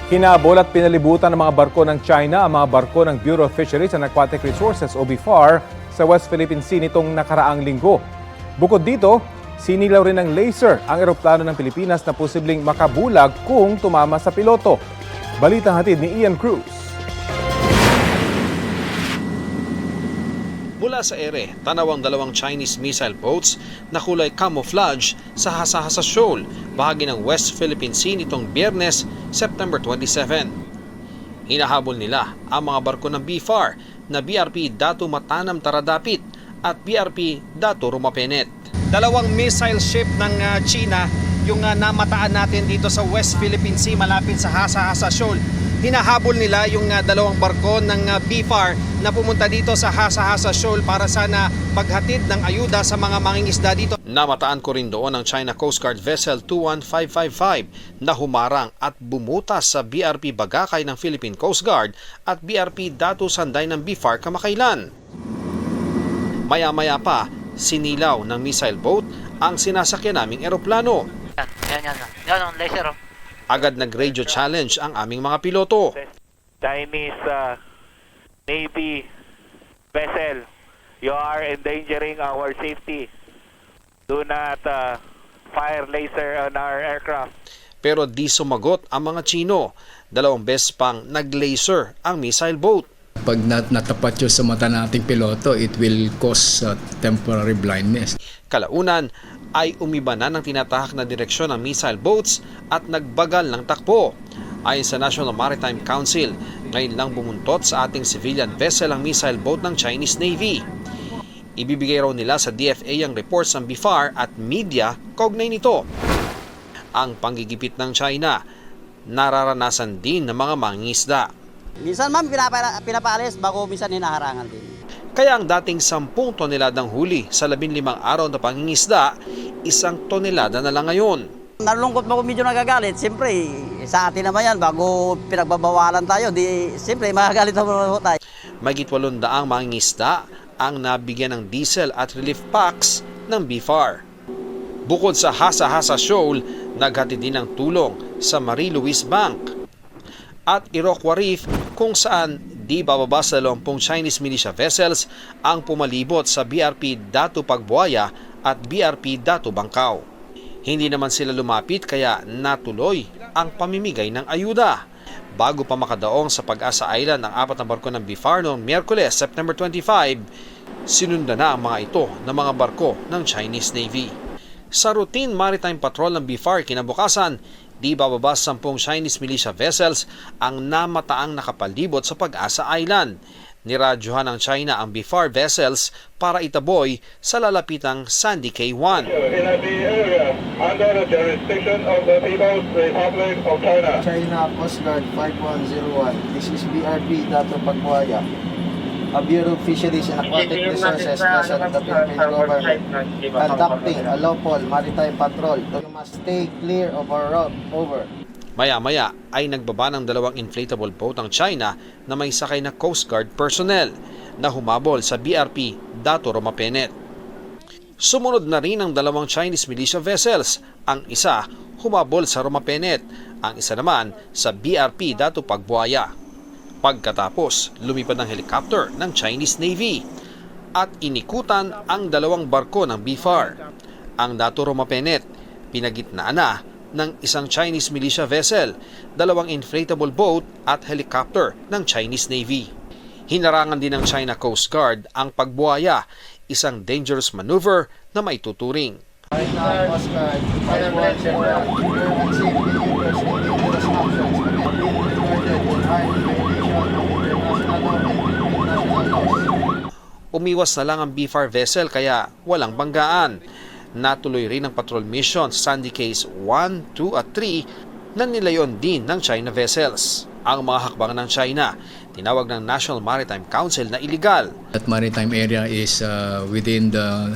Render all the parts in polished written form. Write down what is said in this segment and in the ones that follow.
Hinabol at pinalibutan ng mga barko ng China ang mga barko ng Bureau of Fisheries and Aquatic Resources o BFAR sa West Philippine Sea nitong nakaraang linggo. Bukod dito, sinilaw rin ng laser ang eroplano ng Pilipinas na posibleng makabulag kung tumama sa piloto. Balitang hatid ni Ian Cruz. Mula sa ere, tanaw ang dalawang Chinese missile boats na kulay camouflage sa Hasa-Hasa Shoal, bahagi ng West Philippine Sea nitong Biyernes, September 27. Hinahabol nila ang mga barko ng BFAR na BRP Datu Matanam Taradapit at BRP Datu Rumapenet. Dalawang missile ship ng China yung namataan natin dito sa West Philippine Sea malapit sa Hasa-Hasa Shoal. Hinahabol nila yung dalawang barko ng BFAR na pumunta dito sa Hasa-Hasa Shoal para sana maghatid ng ayuda sa mga mangingisda dito. Namataan ko rin doon ang China Coast Guard Vessel 21555 na humarang at bumutas sa BRP Bagakay ng Philippine Coast Guard at BRP Datu Sanday ng BFAR kamakailan. Maya-maya pa, sinilaw ng missile boat ang sinasakyan naming eroplano. Yan, laser. Agad nag-radio challenge ang aming mga piloto. Chinese Navy vessel, you are endangering our safety. Do not fire laser on our aircraft. Pero di sumagot ang mga Chino. 2 beses pang nag-laser ang missile boat. Pag natapat yun sa mata nating piloto, it will cause temporary blindness. Kalaunan ay umiba na ng tinatahak na direksyon ng missile boats at nagbagal ng takbo. Ayon sa National Maritime Council, ngayon lang bumuntot sa ating civilian vessel ang missile boat ng Chinese Navy. Ibibigay raw nila sa DFA ang reports ng BFAR at media kaugnay nito. Ang panggigipit ng China, nararanasan din ng mga mangingisda. Minsan ma'am, pinapaalis bago minsan hinaharangan din. Kaya ang dating 10 toneladang huli sa 15 araw na pangingisda, 1 tonelada na lang ngayon. Nalulungkot mo kung medyo nagagalit. Siyempre, sa atin naman yan, bago pinagbabawalan tayo, siyempre magagalit naman tayo. Mahigit 800 mangingisda ang nabigyan ng diesel at relief packs ng BFAR. Bukod sa Hasa-Hasa Shoal, naghatid din ng tulong sa Marie Louise Bank at Iroquois Reef kung saan di bababa sa 20 Chinese militia vessels ang pumalibot sa BRP Datu Pagbuaya at BRP Datu Bangkao. Hindi naman sila lumapit kaya natuloy ang pamimigay ng ayuda. Bago pa makadaong sa Pag-asa Island ang 4 na barko ng BFAR noong Miyerkules, September 25, sinundan na ang mga ito ng mga barko ng Chinese Navy. Sa routine maritime patrol ng BFAR kinabukasan, di bababa 10 Chinese militia vessels ang namataang nakapalibot sa Pag-asa Island. Niradyohan ng China ang BFAR vessels para itaboy sa lalapitang Sandy Cay-1. Under the jurisdiction of the People's Republic of China. China Coast Guard 5101. This is BRP Datu Pagbuaya. A Bureau of Fisheries and Aquatic Resources vessel of the Philippine government conducting a lawful maritime patrol. You must stay clear of our route. Over. Maya-maya ay nagbaba ng 2 inflatable boat ang China na may sakay na Coast Guard personnel na humabol sa BRP Datu Rumapenet. Sumunod na rin ang 2 Chinese militia vessels. Ang isa humabol sa Rumapenet, ang isa naman sa BRP Datu Pagbuaya. Pagkatapos, lumipad ang helicopter ng Chinese Navy at inikutan ang 2 barko ng BFAR. Ang Datu Rumapenet, pinagitnaan na ng isang Chinese militia vessel, 2 inflatable boat at helicopter ng Chinese Navy. Hinarangan din ng China Coast Guard ang Pagbuaya, isang dangerous maneuver na maituturing. China Coast Guard 5101. Umiwas na lang ang BFAR vessel kaya walang banggaan. Natuloy rin ang patrol mission sa Sandy Cays 1, 2 at 3 na nilayon din ng China vessels. Ang mga hakbang ng China, tinawag ng National Maritime Council na illegal. That maritime area is within the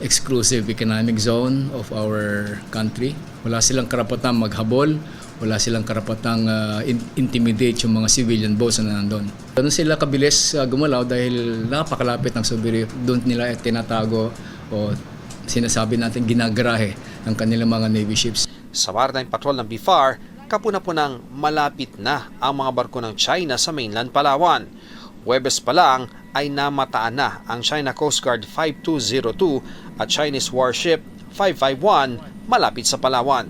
exclusive economic zone of our country. Wala silang karapatang maghabol, wala silang karapatang intimidate yung mga civilian boats na nandun. Doon sila kabilis gumalaw dahil napakalapit ng submarine. Doon nila tinatago o sinasabi natin ginagarahe ng kanilang mga Navy ships. Sa maritime patrol ng BFAR, kapuna-punang malapit na ang mga barko ng China sa mainland Palawan. Huwebes pa lang ay namataan na ang China Coast Guard 5202 at Chinese warship 551 malapit sa Palawan.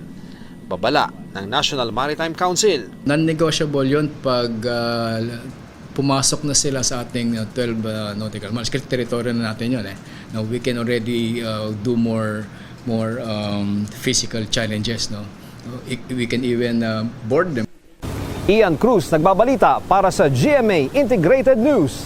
Babala ng National Maritime Council. Non-negotiable yun pag pumasok na sila sa ating 12 nautical miles. Territory na natin yun. Now, we can already do more physical challenges. No? We can even board them. Ian Cruz nagbabalita para sa GMA Integrated News.